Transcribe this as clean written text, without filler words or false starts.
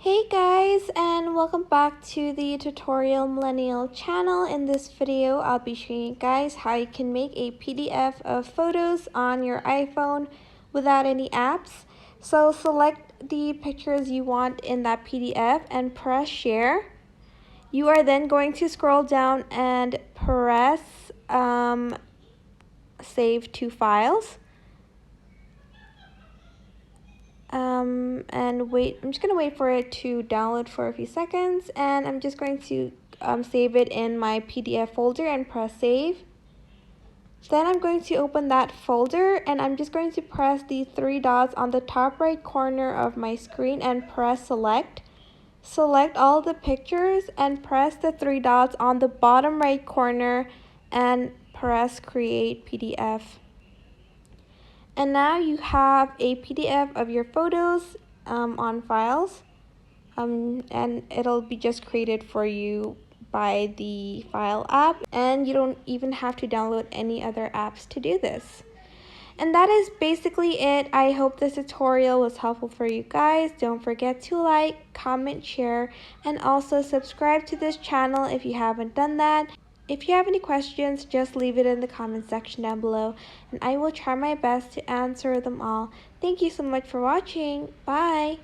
Hey guys, and welcome back to the Tutorial Millennial channel. In this video, I'll be showing you guys how you can make a PDF of photos on your iPhone without any apps. So select the pictures you want in that PDF and press share. You are then going to scroll down and press save to files. And wait, I'm just going to wait for it to download for a few seconds, and I'm just going to save it in my PDF folder and press save. Then I'm going to open that folder, and I'm just going to press the three dots on the top right corner of my screen and press select. Select all the pictures and press the three dots on the bottom right corner and press create PDF. And now you have a PDF of your photos on files, and it'll be just created for you by the file app, and you don't even have to download any other apps to do this. And that is basically it. I hope this tutorial was helpful for you guys. Don't forget to like, comment, share, and also subscribe to this channel if you haven't done that. If you have any questions, just leave it in the comment section down below, and I will try my best to answer them all. Thank you so much for watching. Bye!